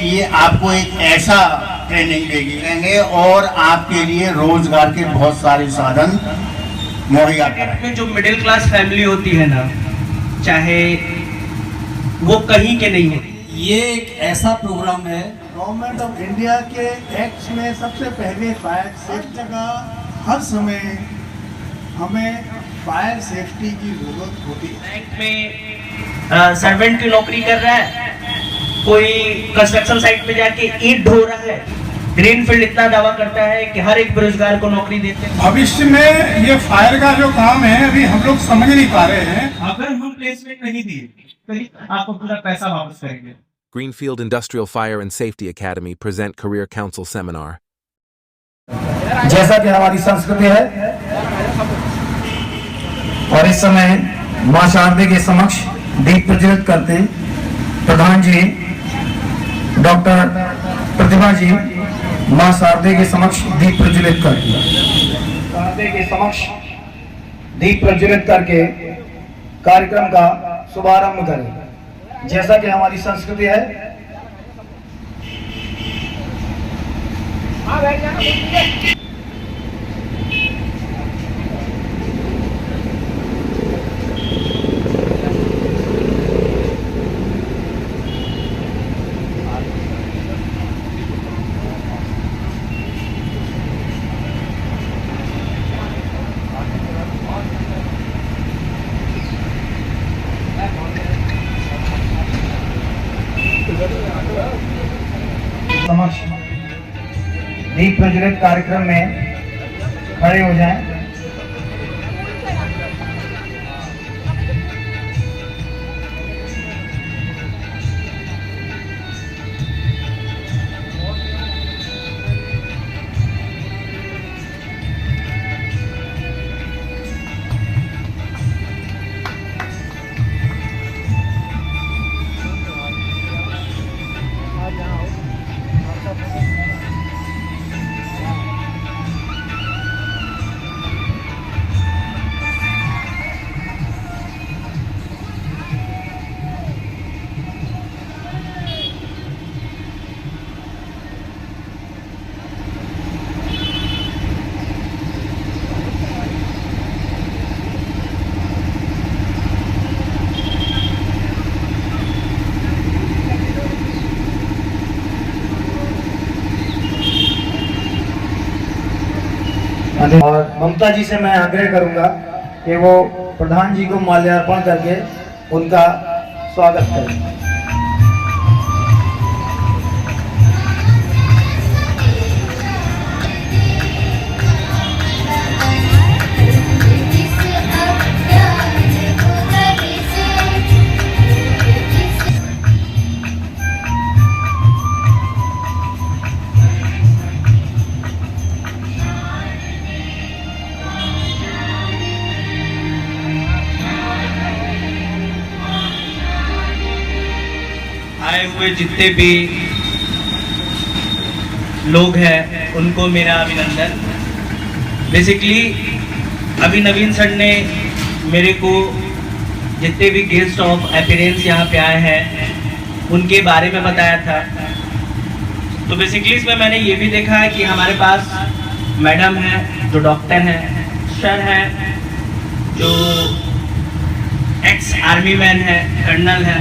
ये आपको एक ऐसा ट्रेनिंग देंगे और आपके लिए रोजगार के बहुत सारे साधन मुहैया कराएंगे। जो मिडिल क्लास फैमिली होती है ना, चाहे वो कहीं के नहीं होती, ये एक ऐसा प्रोग्राम है गवर्नमेंट ऑफ इंडिया के एक्ट में सबसे पहले फायर सेफ्टी का हर समय हमें फायर सेफ्टी की जरूरत होती है। बैंक में सर्वेंट की नौकरी कर रहा है, कोई कंस्ट्रक्शन साइट पे जाके ईंट ढो रहा है, ग्रीनफील्ड इतना दावा करता है कि हर एक बेरोजगार को नौकरी देते हैं। भविष्य में ये फायर का जो काम है अभी हम लोग समझ नहीं पा रहे हैं। अगर हम प्लेसमेंट नहीं दिए तो आपको पूरा पैसा वापस करेंगे। Greenfield Industrial Fire and Safety Academy present Career Council Seminar. जैसा कि हमारी संस्कृति है और इस समय मां शारदे के समक्ष दीप प्रज्वलित करते प्रधान जी डॉक्टर प्रतिभा जी मां शारदे के समक्ष दीप प्रज्वलित करके शारदे के समक्ष दीप प्रज्वलित करके कार्यक्रम का शुभारंभ करें। जैसा कि हमारी संस्कृति है समक्ष दीप प्रज्वलित कार्यक्रम में खड़े हो जाएं। और ममता जी से मैं आग्रह करूंगा कि वो प्रधान जी को माल्यार्पण करके उनका स्वागत करें। आए हुए जितने भी लोग हैं उनको मेरा अभिनंदन। बेसिकली अभी नवीन सर ने मेरे को जितने भी गेस्ट ऑफ अपीयरेंस यहाँ पे आए हैं उनके बारे में बताया था। तो बेसिकली इसमें मैंने ये भी देखा है कि हमारे पास मैडम हैं जो डॉक्टर हैं, सर हैं जो एक्स आर्मी मैन है, कर्नल है।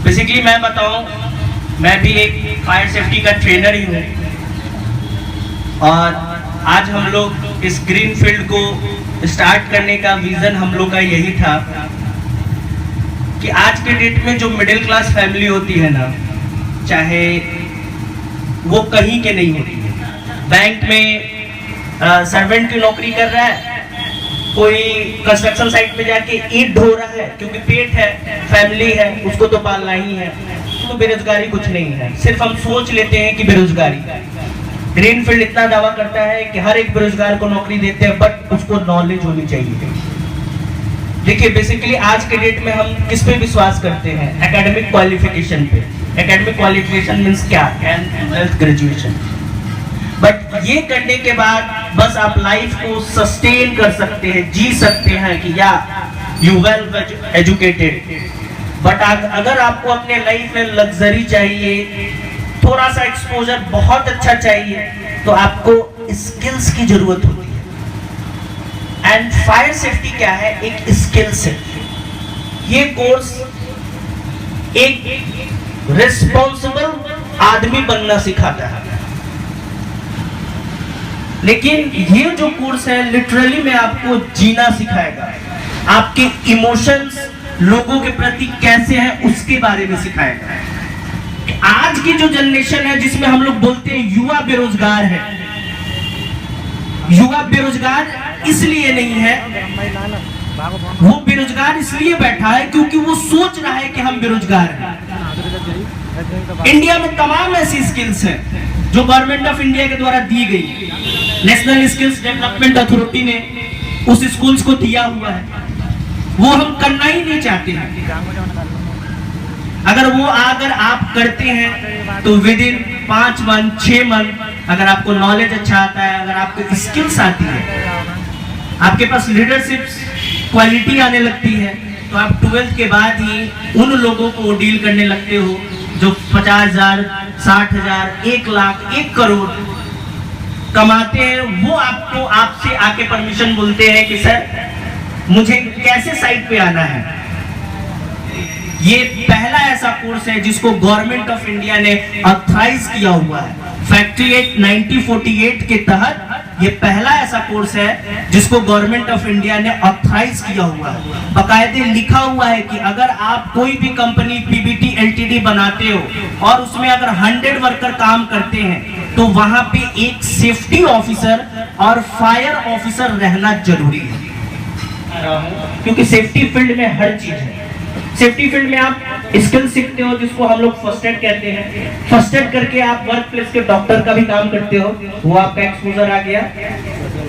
बेसिकली मैं बताऊं, मैं भी एक फायर सेफ्टी का ट्रेनर ही हूँ और आज हम लोग इस ग्रीन फील्ड को स्टार्ट करने का विजन हम लोग का यही था कि आज के डेट में जो मिडिल क्लास फैमिली होती है ना, चाहे वो कहीं के नहीं होती है, बैंक में सर्वेंट की नौकरी कर रहा है, कोई कंस्ट्रक्शन साइट पे जाके ईंट ढो रहा है क्योंकि पेट है, फैमिली है, उसको तो पालना ही है। तो बेरोजगारी कुछ नहीं है, सिर्फ हम सोच लेते हैं कि बेरोजगारी। ग्रीनफील्ड इतना दावा करता है कि हर एक बेरोजगार को नौकरी देते हैं, बट उसको नॉलेज होनी चाहिए। देखिए बेसिकली आज के डेट में हम किस पे विश्वास करते हैं? एकेडमिक क्वालिफिकेशन पे। एकेडमिक क्वालिफिकेशन मीन्स क्या? ग्रेजुएशन। बट ये करने के बाद बस आप लाइफ को सस्टेन कर सकते हैं, जी सकते हैं कि या यू वेल एजुकेटेड, बट अगर आपको अपने लाइफ में लग्जरी चाहिए, थोड़ा सा एक्सपोजर बहुत अच्छा चाहिए, तो आपको स्किल्स की जरूरत होती है। एंड फायर सेफ्टी क्या है? एक स्किल्स है। ये कोर्स एक रिस्पॉन्सिबल आदमी बनना सिखाता है। लेकिन ये जो कोर्स है लिटरली में आपको जीना सिखाएगा, आपके इमोशंस लोगों के प्रति कैसे हैं उसके बारे में सिखाएगा। आज की जो जनरेशन है जिसमें हम लोग बोलते हैं युवा बेरोजगार है, युवा बेरोजगार इसलिए नहीं है, वो बेरोजगार इसलिए बैठा है क्योंकि वो सोच रहा है कि हम बेरोजगार हैं। इंडिया में तमाम ऐसी स्किल्स हैं जो गवर्नमेंट ऑफ इंडिया के द्वारा दी गई, नेशनल स्किल्स डेवलपमेंट अथॉरिटी ने उस स्कूल्स को दिया हुआ है, वो हम करना ही नहीं चाहते हैं। अगर आप करते हैं तो विद इन 5 मंथ 6 मंथ अगर आपको नॉलेज अच्छा आता है, अगर आपको स्किल्स आती है, आपके पास लीडरशिप क्वालिटी आने लगती है, तो आप 12th के बाद ही उन लोगों को डील करने लगते हो जो 50,000 60,000 1 लाख 1 करोड़ कमाते हैं। वो आपको आपसे आके परमिशन बोलते हैं कि सर मुझे कैसे साइट पे आना है। ये पहला ऐसा कोर्स है जिसको गवर्नमेंट ऑफ इंडिया ने ऑथराइज किया हुआ है। फैक्ट्री एक्ट 1948 के तहत ये पहला ऐसा कोर्स है जिसको गवर्नमेंट ऑफ इंडिया ने ऑथराइज किया हुआ है। बाकायदे लिखा हुआ है कि अगर आप कोई भी कंपनी पीबीटी एलटीडी बनाते हो और उसमें अगर 100 वर्कर काम करते हैं तो वहां पे एक सेफ्टी ऑफिसर और फायर ऑफिसर रहना जरूरी है, क्योंकि सेफ्टी फील्ड में हर चीज है। सेफ्टी फील्ड में आप स्किल सीखते हो जिसको हम लोग फर्स्ट एड कहते हैं। फर्स्ट एड करके आप वर्क प्लेस के डॉक्टर का भी काम करते हो, वो आपका एक्सपोजर आ गया।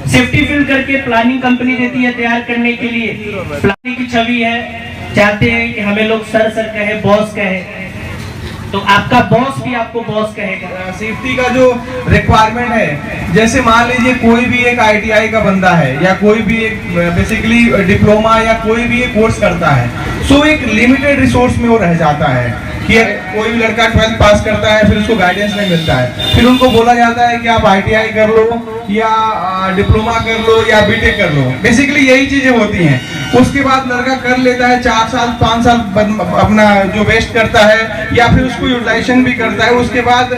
सेफ्टी फील्ड करके प्लानिंग कंपनी देती है तैयार करने के लिए, प्लानिंग की छवि है, चाहते हैं कि हमें लोग सर कहे, बॉस कहे, तो आपका बॉस भी आपको बॉस कहेगा। सेफ्टी का जो रिक्वायरमेंट है, जैसे मान लीजिए कोई भी एक ITI का बंदा है या कोई भी एक बेसिकली डिप्लोमा या कोई भी एक कोर्स करता है, सो एक लिमिटेड रिसोर्स में वो रह जाता है कि कोई भी लड़का 12th पास करता है फिर उसको गाइडेंस नहीं मिलता है, फिर उनको बोला जाता है कि आप ITI कर लो या डिप्लोमा कर लो या बीटेक कर लो, बेसिकली यही चीजें होती हैं। उसके बाद लड़का कर लेता है 4 साल 5 साल अपना जो वेस्ट करता है या फिर उसको यूटिलाइजेशन भी करता है, उसके बाद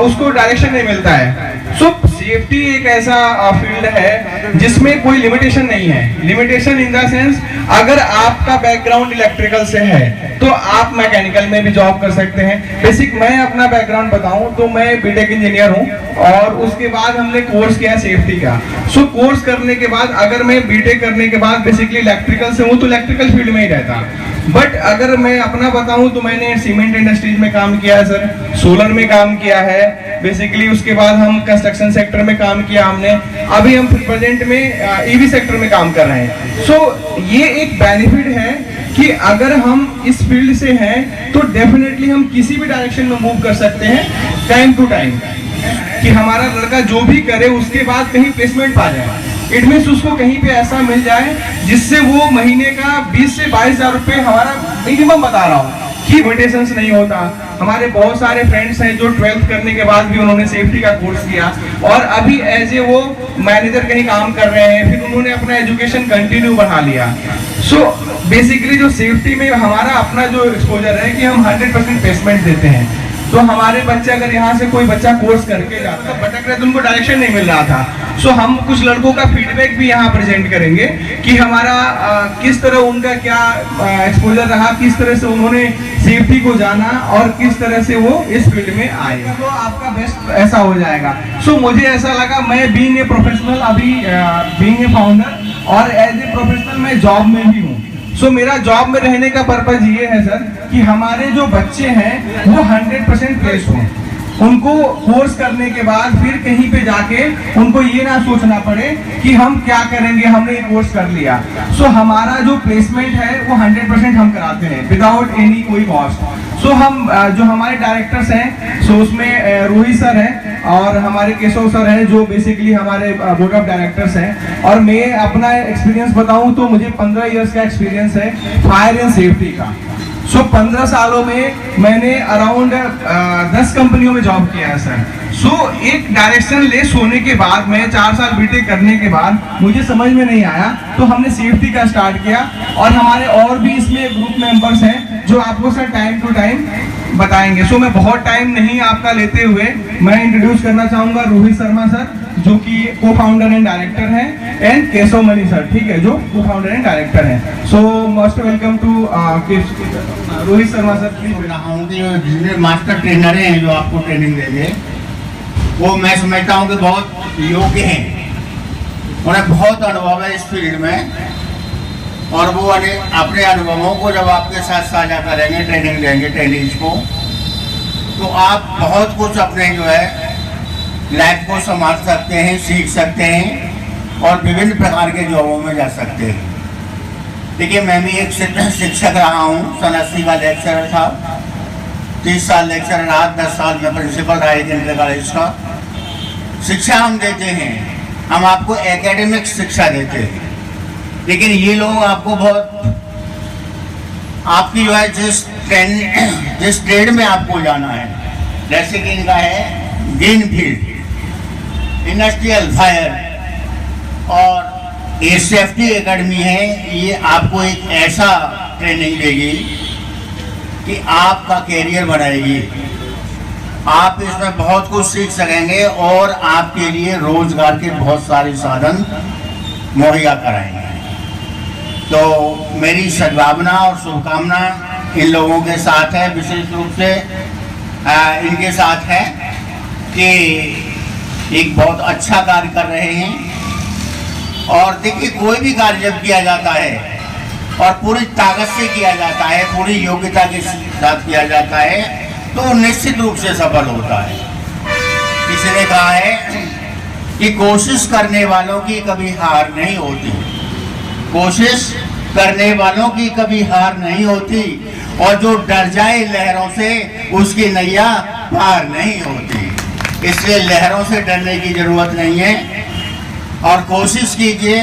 उसको डायरेक्शन नहीं मिलता है। सो सेफ्टी एक ऐसा फील्ड है जिसमें कोई लिमिटेशन नहीं है। लिमिटेशन इन द सेंस, अगर आपका बैकग्राउंड इलेक्ट्रिकल से है तो आप मैकेनिकल में भी जॉब कर सकते हैं। बेसिक मैं अपना बैकग्राउंड बताऊं तो मैं बीटेक इंजीनियर हूं और उसके बाद हमने कोर्स किया सेफ्टी का। सो कोर्स करने के बाद अगर मैं बीटेक करने के बाद बेसिकली इलेक्ट्रिकल से हूं तो इलेक्ट्रिकल फील्ड में ही रहता। बट अगर मैं अपना बताऊं तो मैंने सीमेंट इंडस्ट्रीज में काम किया है सर, सोलर में काम किया है बेसिकली, उसके बाद हम कंस्ट्रक्शन सेक्टर में काम किया हमने, अभी हम प्रेजेंट में ईवी सेक्टर में काम कर रहे हैं। सो ये एक बेनिफिट है कि अगर हम इस फील्ड से हैं तो डेफिनेटली हम किसी भी डायरेक्शन में मूव कर सकते हैं टाइम टू टाइम, कि हमारा लड़का जो भी करे उसके बाद कहीं प्लेसमेंट पा जाए। इट मीन्स उसको कहीं पे ऐसा मिल जाए जिससे वो महीने का 20 से 22,000 रुपये, हमारा मिनिमम बता रहा हूँ कि लिमिटेशंस नहीं होता। हमारे बहुत सारे फ्रेंड्स हैं जो 12th करने के बाद भी उन्होंने सेफ्टी का कोर्स किया और अभी एज ए वो मैनेजर कहीं काम कर रहे हैं, फिर उन्होंने अपना एजुकेशन कंटिन्यू बढ़ा लिया। सो बेसिकली जो सेफ्टी में हमारा अपना जो एक्सपोजर है कि हम 100% प्लेसमेंट देते हैं। तो हमारे बच्चे अगर यहाँ से कोई बच्चा कोर्स करके जाता है, भटक रहे, तो उनको डायरेक्शन नहीं मिल रहा था। सो हम कुछ लड़कों का फीडबैक भी यहाँ प्रेजेंट करेंगे कि हमारा किस तरह उनका क्या एक्सपोजर रहा, किस तरह से उन्होंने सेफ्टी को जाना और किस तरह से वो इस फील्ड में आए, तो आपका बेस्ट ऐसा हो जाएगा। सो मुझे ऐसा लगा, मैं बीइंग ए प्रोफेशनल, अभी बीइंग ए फाउंडर और एज ए प्रोफेशनल मैं जॉब में भी हूँ। सो मेरा जॉब में रहने का पर्पज ये है सर कि हमारे जो बच्चे हैं वो 100% प्लेस हों, उनको कोर्स करने के बाद फिर कहीं पे जाके उनको ये ना सोचना पड़े कि हम क्या करेंगे, हमने ये कोर्स कर लिया। सो हमारा जो प्लेसमेंट है वो 100% हम कराते हैं विदाउट एनी कोई कॉस्ट। सो हम जो हमारे डायरेक्टर्स हैं, सो उसमें रोहित सर हैं और हमारे केशव सर हैं जो बेसिकली हमारे बोर्ड ऑफ डायरेक्टर्स हैं। और मैं अपना एक्सपीरियंस बताऊं तो मुझे 15 इयर्स का एक्सपीरियंस है फायर एंड सेफ्टी का। सो 15 सालों में मैंने अराउंड 10 कंपनियों में जॉब किया है सर। सो एक डायरेक्शन लेस होने के बाद, मैं 4 साल बीटेक करने के बाद मुझे समझ में नहीं आया, तो हमने सेफ्टी का स्टार्ट किया। और हमारे और भी इसमें ग्रुप मेंबर्स हैं जो आपको सर टाइम टू टाइम बताएंगे। सो मैं बहुत टाइम नहीं आपका लेते हुए मैं इंट्रोड्यूस करना चाहूँगा रोहित शर्मा सर, जो कि को फाउंडर एंड डायरेक्टर हैं, एंड केशव मणि सर, ठीक है, जो को फाउंडर एंड डायरेक्टर हैं। So most welcome to Rohit Sharma sir. जितने मास्टर ट्रेनर हैं जो आपको ट्रेनिंग देंगे, वो मैं समझता हूँ कि बहुत योग्य हैं, उन्हें बहुत अनुभव है इस फील्ड में, और वो अपने अनुभवों को जब आपके साथ साझा करेंगे, ट्रेनिंग देंगे ट्रेनिंग्स को, तो आप बहुत कुछ अपने जो है लाइफ को संभाल सकते हैं, सीख सकते हैं और विभिन्न प्रकार के जॉबों में जा सकते हैं। देखिए, मैं भी एक शिक्षक रहा हूँ, सन 80 का लेक्चरर था, 30 साल लेक्चरर रहा, 10 साल में प्रिंसिपल रहा एक इंटर कॉलेज का। शिक्षा हम देते हैं, हम आपको एकेडमिक शिक्षा देते हैं, लेकिन ये लोग आपको बहुत आपकी जो है जिस ट्रेड में आपको जाना है, जैसे कि इनका है ग्रीन फील्ड, इंडस्ट्रियल फायर और ये सेफ्टी एकेडमी है, ये आपको एक ऐसा ट्रेनिंग देगी कि आपका कैरियर बनाएगी। आप इसमें बहुत कुछ सीख सकेंगे और आपके लिए रोजगार के बहुत सारे साधन मुहैया कराएंगे। तो मेरी सद्भावना और शुभकामना इन लोगों के साथ है, विशेष रूप से इनके साथ है कि एक बहुत अच्छा कार्य कर रहे हैं। और देखिए, कोई भी कार्य जब किया जाता है और पूरी ताकत से किया जाता है, पूरी योग्यता के साथ किया जाता है, तो निश्चित रूप से सफल होता है। किसी ने कहा है कि कोशिश करने वालों की कभी हार नहीं होती, कोशिश करने वालों की कभी हार नहीं होती, और जो डर जाए लहरों से उसकी नैया पार नहीं होती। इसलिए लहरों से डरने की जरूरत नहीं है, और कोशिश कीजिए।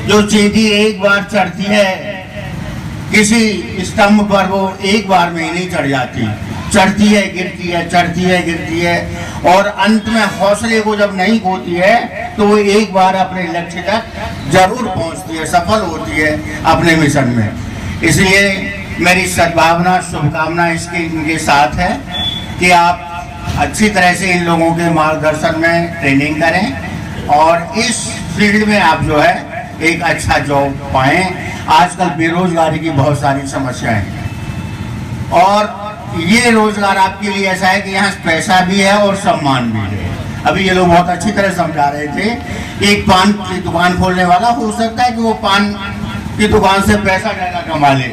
जो चींटी एक बार चढ़ती है किसी स्तंभ पर, वो एक बार में ही नहीं चढ़ जाती, चढ़ती है गिरती है, चढ़ती है गिरती है, और अंत में हौसले को जब नहीं खोती है तो वो एक बार अपने लक्ष्य तक जरूर पहुंचती है, सफल होती है अपने मिशन में। इसलिए मेरी सद्भावना शुभकामना इनके साथ है कि आप अच्छी तरह से इन लोगों के मार्गदर्शन में ट्रेनिंग करें और इस फील्ड में आप जो है एक अच्छा जॉब पाएं। आजकल बेरोजगारी की बहुत सारी समस्याएं हैं, और ये रोजगार आपके लिए ऐसा है कि यहाँ पैसा भी है और सम्मान भी है। अभी ये लोग बहुत अच्छी तरह समझा रहे थे कि एक पान की दुकान खोलने वाला हो सकता है कि वो पान की दुकान से पैसा ज़्यादा कमा ले,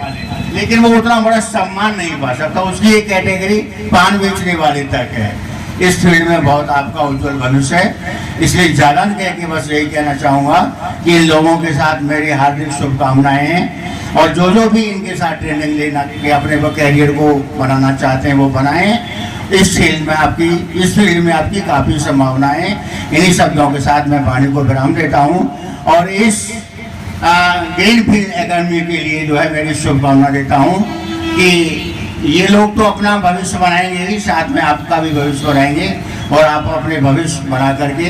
लेकिन वो उतना बड़ा सम्मान नहीं पा सकता। उसकी एक कैटेगरी पान बेचने वाले तक है। इस फील्ड में बहुत आपका उज्जवल भविष्य है। इसलिए जालन कह के बस यही कहना चाहूँगा कि इन लोगों के साथ मेरी हार्दिक शुभकामनाएं हैं, और जो भी इनके साथ ट्रेनिंग लेना कि अपने कैरियर को बनाना चाहते हैं वो बनाएं। इस फील्ड में आपकी काफ़ी संभावनाएं। इन्हीं शब्दों के साथ मैं वाणी को विराम देता हूँ, और इस ग्रीन फील्ड एकेडमी के लिए जो है मेरी शुभकामना देता हूँ कि ये लोग तो अपना भविष्य बनाएंगे ही, साथ में आपका भी भविष्य बनाएंगे, और आप अपने भविष्य बना करके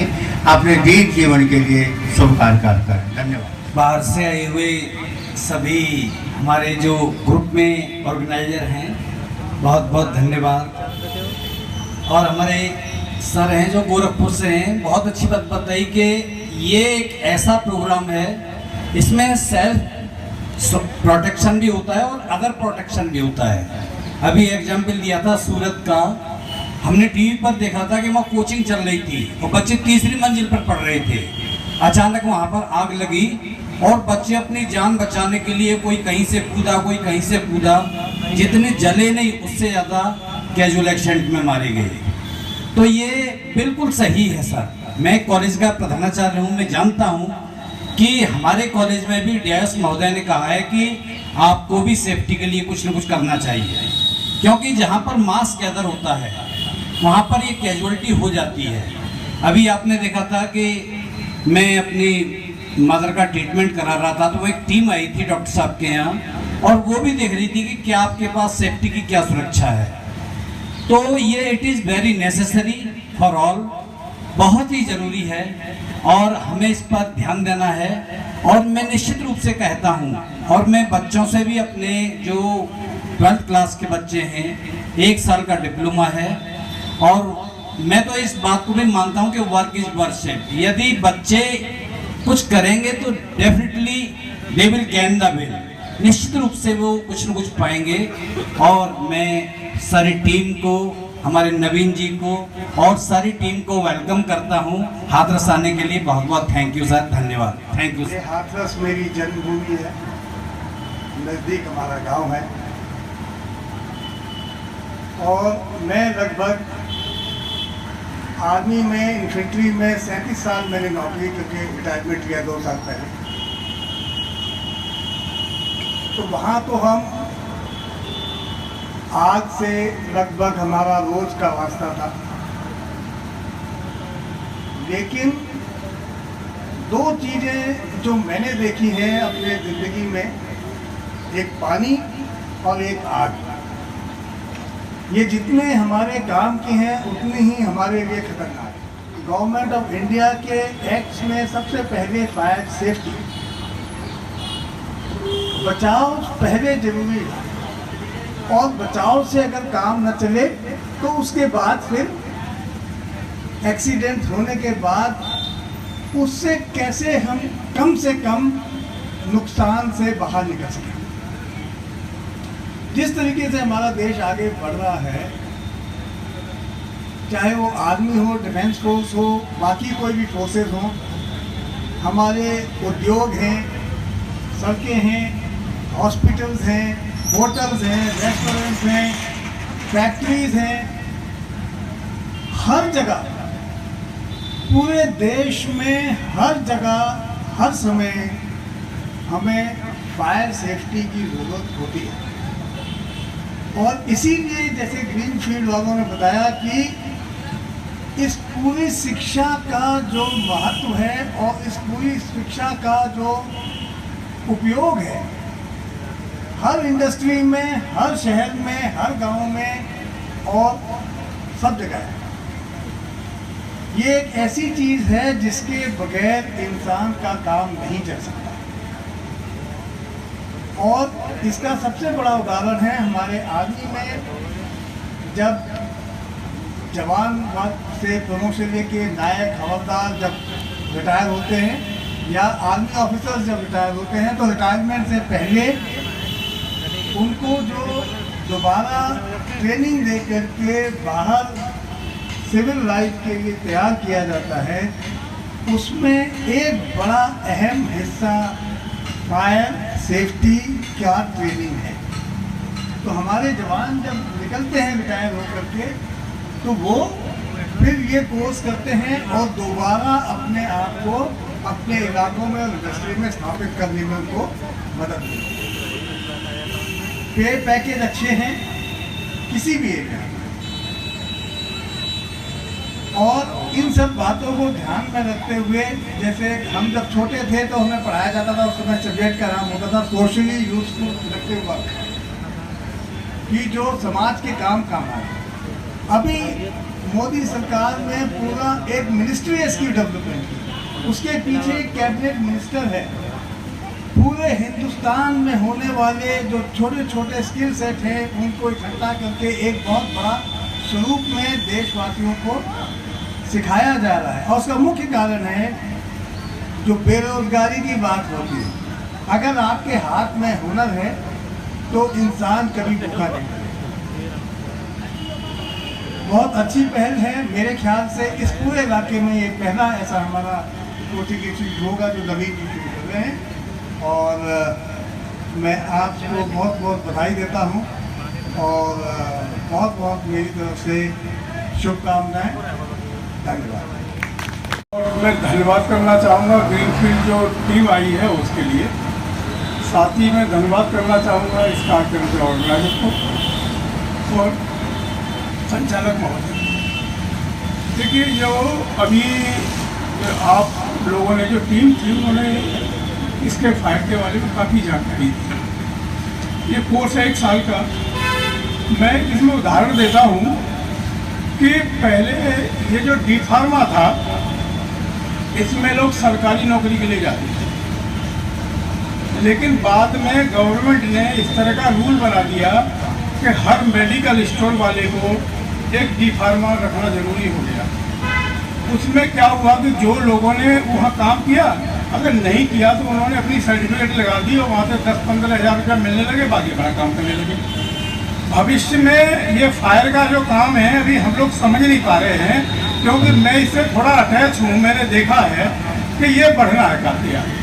अपने दीर्घ जीवन के लिए शुभ कार्य करें। धन्यवाद। बाहर से आए हुए सभी हमारे जो ग्रुप में ऑर्गेनाइजर हैं, बहुत बहुत धन्यवाद। और हमारे सर हैं जो गोरखपुर से हैं, बहुत अच्छी बात बताई कि ये एक ऐसा प्रोग्राम है, इसमें सेल्फ प्रोटेक्शन भी होता है और अदर प्रोटेक्शन भी होता है। अभी एग्जाम्पल दिया था सूरत का, हमने टीवी पर देखा था कि वहाँ कोचिंग चल रही थी और बच्चे तीसरी मंजिल पर पढ़ रहे थे। अचानक वहाँ पर आग लगी और बच्चे अपनी जान बचाने के लिए कोई कहीं से कूदा, कोई कहीं से कूदा, जितने जले नहीं उससे ज़्यादा कैजुअल एक्सीडेंट में मारे गए। तो ये बिल्कुल सही है सर। मैं कॉलेज का प्रधानाचार्य हूँ, मैं जानता हूँ कि हमारे कॉलेज में भी डीएस महोदय ने कहा है कि आपको भी सेफ्टी के लिए कुछ न कुछ करना चाहिए, क्योंकि जहाँ पर मास गैदर होता है वहाँ पर ये कैजुअलिटी हो जाती है। अभी आपने देखा था कि मैं अपनी मदर का ट्रीटमेंट करा रहा था, तो वो एक टीम आई थी डॉक्टर साहब के यहाँ, और वो भी देख रही थी कि क्या आपके पास सेफ्टी की क्या सुरक्षा है। तो ये it is very necessary for all, बहुत ही ज़रूरी है और हमें इस पर ध्यान देना है। और मैं निश्चित रूप से कहता हूँ, और मैं बच्चों से भी, अपने जो 12th क्लास के बच्चे हैं, 1 साल का डिप्लोमा है, और मैं तो इस बात को भी मानता हूँ कि वर्क इज वर्शिप। यदि बच्चे कुछ करेंगे तो definitely they will gain the will, निश्चित रूप से वो कुछ न कुछ पाएंगे। और मैं सारी टीम को, हमारे नवीन जी को और सारी टीम को वेलकम करता हूँ। हाथरस आने के लिए बहुत बहुत थैंक यू सर, धन्यवाद, थैंक यू। ये हाथरस मेरी जन्मभूमि है, नज़दीक हमारा गांव है, और मैं लगभग आर्मी में, इन्फेंट्री में 37 साल मैंने नौकरी करके रिटायरमेंट लिया 2 साल पहले। तो वहाँ तो हम आज से लगभग हमारा रोज का वास्ता था, लेकिन 2 चीज़ें जो मैंने देखी हैं अपने ज़िंदगी में, एक पानी और एक आग। ये जितने हमारे काम के हैं उतने ही हमारे लिए खतरनाक है। गवर्नमेंट ऑफ इंडिया के एक्ट्स में सबसे पहले फायर सेफ्टी, बचाव पहले जरूरी है, और बचाव से अगर काम न चले तो उसके बाद फिर एक्सीडेंट होने के बाद उससे कैसे हम कम से कम नुकसान से बाहर निकल सकें। जिस तरीके से हमारा देश आगे बढ़ रहा है, चाहे वो आर्मी हो, डिफेंस फोर्स हो, बाकी कोई भी फोर्सेस हो, हमारे उद्योग हैं, सड़कें हैं, हॉस्पिटल्स हैं, होटल्स हैं, रेस्टोरेंट्स हैं, फैक्ट्रीज हैं, हर जगह, पूरे देश में हर जगह, हर समय हमें फायर सेफ्टी की ज़रूरत होती है। और इसीलिए जैसे ग्रीन फील्ड वालों ने बताया कि इस पूरी शिक्षा का जो महत्व है और इस पूरी शिक्षा का जो उपयोग है, हर इंडस्ट्री में, हर शहर में, हर गांव में और सब जगह है। ये एक ऐसी चीज़ है जिसके बगैर इंसान का काम नहीं चल सकता। और इसका सबसे बड़ा उदाहरण है हमारे आर्मी में, जब जवान से प्रमोशन लेके नायक, हवलदार जब रिटायर होते हैं, या आर्मी ऑफिसर्स जब रिटायर होते हैं, तो रिटायरमेंट से पहले उनको जो दोबारा ट्रेनिंग दे करके बाहर सिविल लाइफ के लिए तैयार किया जाता है, उसमें एक बड़ा अहम हिस्सा फायर सेफ्टी का ट्रेनिंग है। तो हमारे जवान जब निकलते हैं रिटायर होकर के, तो वो फिर ये कोर्स करते हैं और दोबारा अपने आप को अपने इलाकों में और इंडस्ट्री में स्थापित करने में उनको मदद मिलती है। पे पैकेज अच्छे हैं किसी भी एरिया में, और इन सब बातों को ध्यान में रखते हुए, जैसे हम जब छोटे थे तो हमें पढ़ाया जाता था, उस समय सब्जेक्ट का नाम होता था सोशली यूजफुल प्रोडक्टिव वर्क, कि जो समाज के काम आए। अभी मोदी सरकार ने पूरा एक मिनिस्ट्री इसकी डेवलपमेंट की, उसके पीछे एक कैबिनेट मिनिस्टर है। पूरे हिंदुस्तान में होने वाले जो छोटे छोटे स्किल सेट हैं उनको इकट्ठा करके एक बहुत बड़ा स्वरूप में देशवासियों को सिखाया जा रहा है। और उसका मुख्य कारण है जो बेरोजगारी की बात होती है। अगर आपके हाथ में हुनर है तो इंसान कभी भूखा नहीं है। बहुत अच्छी पहल है, मेरे ख्याल से इस पूरे इलाके में ये पहला ऐसा हमारा नोटिफिकेशन होगा जो नवीन जी शुरू कर रहे हैं। और मैं आपको बहुत बहुत बधाई देता हूँ और बहुत बहुत मेरी तरफ से शुभकामनाएं। धन्यवाद। और मैं धन्यवाद करना चाहूँगा ग्रीनफील्ड जो टीम आई है उसके लिए, साथ ही मैं धन्यवाद करना चाहूँगा इस कार्यक्रम के ऑर्गेनाइजर को और संचालक महोदय। देखिए, जो अभी आप लोगों ने जो टीम थी उन्होंने इसके फायदे के बारे में काफ़ी जानकारी दी। ये कोर्स है 1 साल का। मैं इसमें उदाहरण देता हूँ कि पहले ये जो डी फार्मा था, इसमें लोग सरकारी नौकरी के लिए जाते थे, लेकिन बाद में गवर्नमेंट ने इस तरह का रूल बना दिया कि हर मेडिकल स्टोर वाले को एक डी फार्मा रखना जरूरी हो गया। उसमें क्या हुआ कि जो लोगों ने वहाँ काम किया, अगर नहीं किया तो उन्होंने अपनी सर्टिफिकेट लगा दी और वहाँ से 10-15 हज़ार रुपया मिलने लगे, बाकी अपना काम करने लगे। भविष्य में ये फायर का जो काम है अभी हम लोग समझ नहीं पा रहे हैं, क्योंकि मैं इससे थोड़ा अटैच हूँ। मैंने देखा है कि ये बढ़ना है काफ़ी आगे।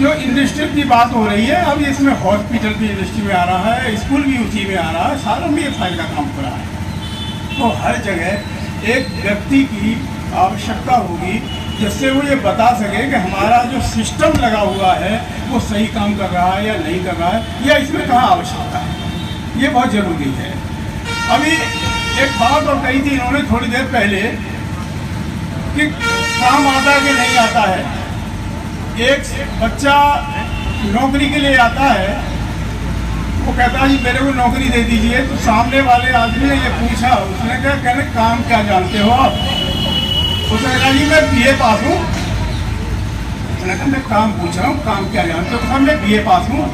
जो इंडस्ट्री की बात हो रही है, अब इसमें हॉस्पिटल भी इंडस्ट्री में आ रहा है, स्कूल भी उसी में आ रहा है, सारों में ये फायर का काम हो रहा है। तो हर जगह एक व्यक्ति की आवश्यकता होगी जिससे वो ये बता सके कि हमारा जो सिस्टम लगा हुआ है वो सही काम कर रहा है या नहीं कर रहा है, या इसमें कहाँ आवश्यकता है। ये बहुत ज़रूरी है। अभी एक बात और कही थी इन्होंने थोड़ी देर पहले कि काम आता है कि नहीं आता है। एक बच्चा नौकरी के लिए आता है, वो कहता है जी मेरे को नौकरी दे दीजिए, तो सामने वाले आदमी ने ये पूछा, उसने क्या कहने काम क्या जानते हो आप? उसने कहा जी मैं BA पास हूँ। उसने कहा मैं काम पूछ रहा हूँ, काम क्या जानते हो? कहा मैं BA पास हूँ।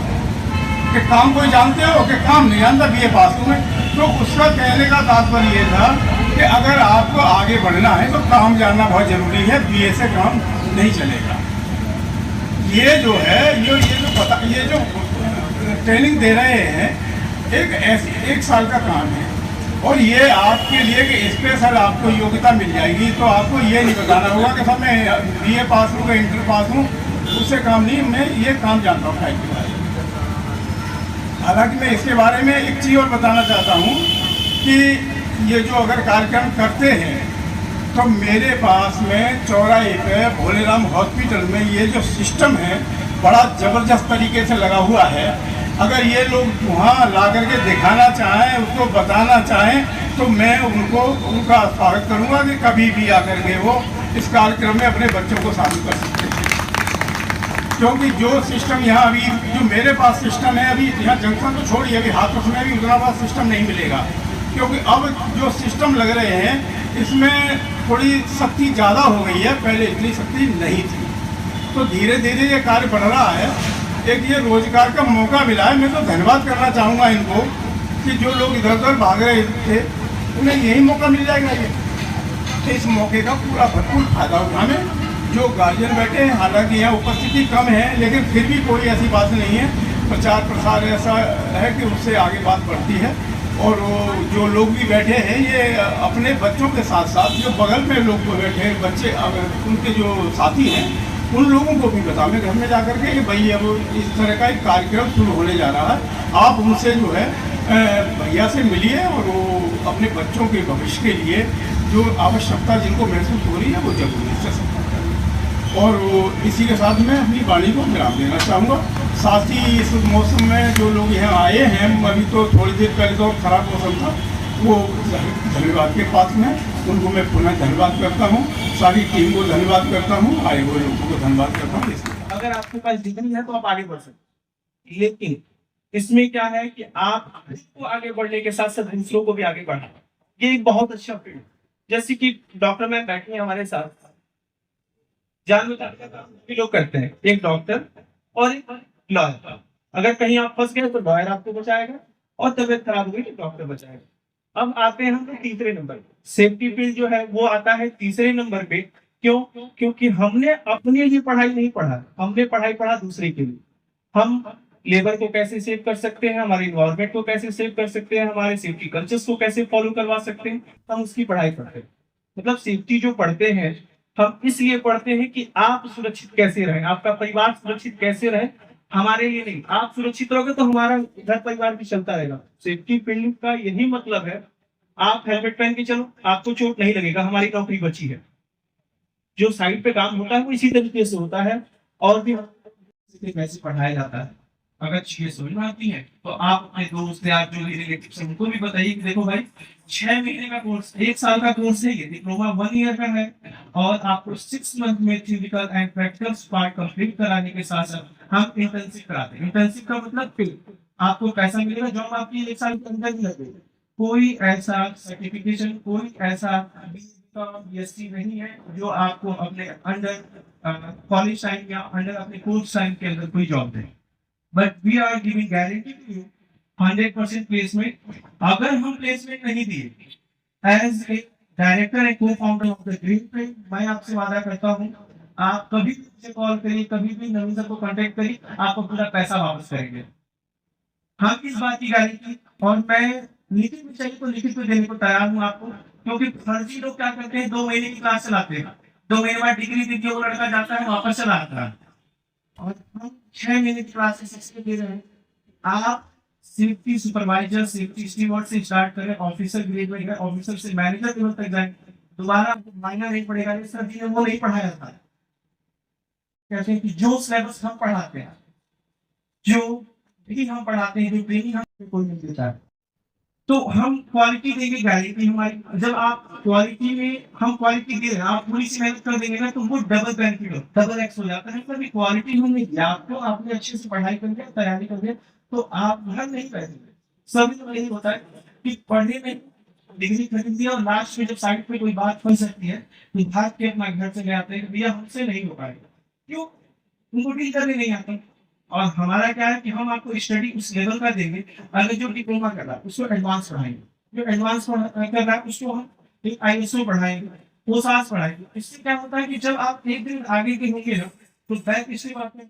कि काम कोई जानते हो? कि काम नहीं जानता, BA पास हूँ मैं। तो उसका कहने का तात्पर्य ये था कि अगर आपको आगे बढ़ना है तो काम जानना बहुत ज़रूरी है, BA से काम नहीं चलेगा। ये जो है ये जो ट्रेनिंग दे रहे हैं, एक साल का काम है, और ये आपके लिए कि स्पेशल आपको योग्यता मिल जाएगी, तो आपको ये नहीं बताना होगा कि सब मैं BA पास हूँ या इंटर पास हूँ, उससे काम नहीं, मैं ये काम जानता हूँ फाइल के बारे में। हालांकि मैं इसके बारे में एक चीज़ और बताना चाहता हूँ कि ये जो अगर कार्यक्रम करते हैं तो मेरे पास में चौराहे पे भोलेराम हॉस्पिटल में ये जो सिस्टम है बड़ा ज़बरदस्त तरीके से लगा हुआ है। अगर ये लोग वहाँ ला करके दिखाना चाहें, उसको बताना चाहें, तो मैं उनका स्वागत करूँगा कि कभी भी आकर के वो इस कार्यक्रम में अपने बच्चों को शामिल कर सकते हैं। क्योंकि जो सिस्टम यहाँ अभी जो मेरे पास सिस्टम है, अभी यहाँ जंक्शन तो छोड़िए, अभी हाथरस में भी उतना बड़ा सिस्टम नहीं मिलेगा, क्योंकि अब जो सिस्टम लग रहे हैं इसमें थोड़ी सख्ती ज़्यादा हो गई है, पहले इतनी सख्ती नहीं थी। तो धीरे धीरे ये कार्य बढ़ रहा है। एक ये रोजगार का मौका मिला है। मैं तो धन्यवाद करना चाहूँगा इनको कि जो लोग इधर उधर भाग रहे थे उन्हें यही मौका मिल जाएगा। ये तो इस मौके का पूरा भरपूर फायदा उठाने। जो गार्जियन बैठे हैं, हालांकि यहाँ उपस्थिति कम है, लेकिन फिर भी कोई ऐसी बात नहीं है। प्रचार प्रसार ऐसा है कि उससे आगे बात बढ़ती है। और जो लोग भी बैठे हैं ये अपने बच्चों के साथ साथ जो बगल में लोग बैठे हैं बच्चे, उनके जो साथी हैं उन लोगों को भी बताएं घर में जाकर के भाई अब इस तरह का एक कार्यक्रम शुरू होने जा रहा है, आप उनसे जो है भैया से मिलिए और वो अपने बच्चों के भविष्य के लिए जो आवश्यकता जिनको महसूस हो रही है वो जरूर इससे संपर्क करें। और इसी के साथ मैं अपनी वाणी को विराम देना चाहूँगा। साथ ही इस मौसम में जो लोग यहाँ आए हैं, अभी तो थोड़ी देर पहले तो खराब मौसम था, वो धन्यवाद के पात्र हैं, उनको मैं पुनः धन्यवाद करता हूँ। सारी टीम को धन्यवाद करता हूँ, आए हुए लोगों को धन्यवाद करता हूँ। अगर आपके पास डिग्री है तो आप आगे बढ़ सकते, लेकिन इसमें क्या है कि आप को आगे बढ़ने के साथ साथ दूसरों को भी आगे बढ़ाना। ये एक बहुत अच्छा फील्ड, जैसे कि डॉक्टर मैम बैठे हैं हमारे साथ, जान बचाने का काम भी लोग करते हैं, एक डॉक्टर और एक लॉयर। अगर कहीं आप फंस गए तो लॉयर आपको बचाएगा और तबियत खराब हुई तो डॉक्टर बचाएगा। अब आते हैं हम लोग तीसरे नंबर, सेफ्टी फील्ड जो है वो आता है तीसरे नंबर पे। क्यों? क्योंकि हमने अपने लिए पढ़ाई नहीं पढ़ा, हमने पढ़ाई पढ़ा दूसरे के लिए। हम लेबर को कैसे सेव कर सकते हैं, हमारे इन्वायरमेंट को कैसे सेव कर सकते हैं, हमारे सेफ्टी कल्चर्स को कैसे फॉलो करवा सकते हैं, हम उसकी पढ़ाई पढ़ते हैं। मतलब सेफ्टी जो पढ़ते हैं हम इसलिए पढ़ते हैं कि आप सुरक्षित कैसे रहें, आपका परिवार सुरक्षित कैसे रहे, हमारे लिए नहीं। आप सुरक्षित रहोगे तो हमारा घर परिवार भी चलता रहेगा। सेफ्टी फील्ड का यही मतलब है, आप हेलमेट पहन के चलो, आपको चोट नहीं लगेगा, हमारी नौकरी बची है। जो साइड पे काम होता है वो इसी तरीके से होता है और भी वैसे पढ़ाया जाता है। अगर चीजें समझ में आती है तो आप अपने दोस्त या जो रिलेटिव हैं उनको भी बताइए कि देखो भाई 6 महीने का कोर्स, 1 साल का कोर्स है, ये डिप्लोमा 1 ईयर का है और आपको 6 मंथ में theoretical and practical part complete कराने के साथ साथ हम इंटर्नशिप कराते हैं। इंटर्नशिप का मतलब आपको पैसा मिलेगा, जॉब आपकी 1 साल के अंदर ही लगेगी। कोई ऐसा सर्टिफिकेशन, कोई ऐसा BSc नहीं है जो आपको अपने अंडर कॉलेज टाइम या अंडर अपने कोर्स टाइम के अंदर कोई जॉब दे। But we are giving guarantee to you 100% placement. अगर हम प्लेसमेंट नहीं दिए as a director and co founder of the green field, मैं आपसे वादा करता हूँ आप कभी भी मुझे कॉल करिए, कभी भी नवीन सर को कांटेक्ट करिए, आपको पूरा पैसा वापस करेंगे। हम इस बात की गारंटी, और मैं लिखित में चाहिए तो लिखित में देने को तैयार हूँ आपको, क्योंकि फर्जी लोग क्या करते हैं 2 महीने की क्लास चलाते हैं, 2 महीने बाद डिग्री देके वो लड़का जाता है वापस चला आता है, और हम 6 महीने की क्लास दे रहे हैं। आप सेफ्टी सुपरवाइजर, सेफ्टी स्टीवर्ड से स्टार्ट करें, ऑफिसर ग्रेड में गए, ऑफिसर से मैनेजर लेवल तक जाएंगे, दोबारा मायना नहीं पड़ेगा। सर जी ने वो नहीं पढ़ाया था, कहते हैं कि जो सिलेबस हम पढ़ाते हैं, जो भी हम पढ़ाते हैं, जो ट्रेनिंग हम कोई नहीं देता है, तो हम क्वालिटी देंगे, गारंटी हमारी। जब आप क्वालिटी में, हम क्वालिटी दे रहे हैं, आप पूरी सी मेहनत कर देंगे ना, तो वो डबल बेनिफिट हो, डबल एक्स हो जाता है। कभी क्वालिटी हमने दिया आपको, आपने अच्छे से पढ़ाई करके तैयारी करके, तो आप घर नहीं बैठेंगे। सभी तो यही होता है कि पढ़ने में डिग्री खरीद दिया और लास्ट में जब साइड पे कोई बात फंस सकती है तो भाग के अपना घर चले आते हैं, भैया हमसे नहीं हो पाएगा। क्यों? उनको डील करने नहीं आता। और हमारा क्या है कि हम आपको स्टडी उस लेवल का देंगे, अगर जो डिप्लोमा कर रहा है उसको एडवांस पढ़ाएंगे, जो एडवांस कर रहा है उसको हम एक ISO पढ़ाएंगे, पोसास पढ़ाएंगे। इससे क्या होता है कि जब आप एक दिन आगे के होंगे ना, तो बैक इसलिए बात में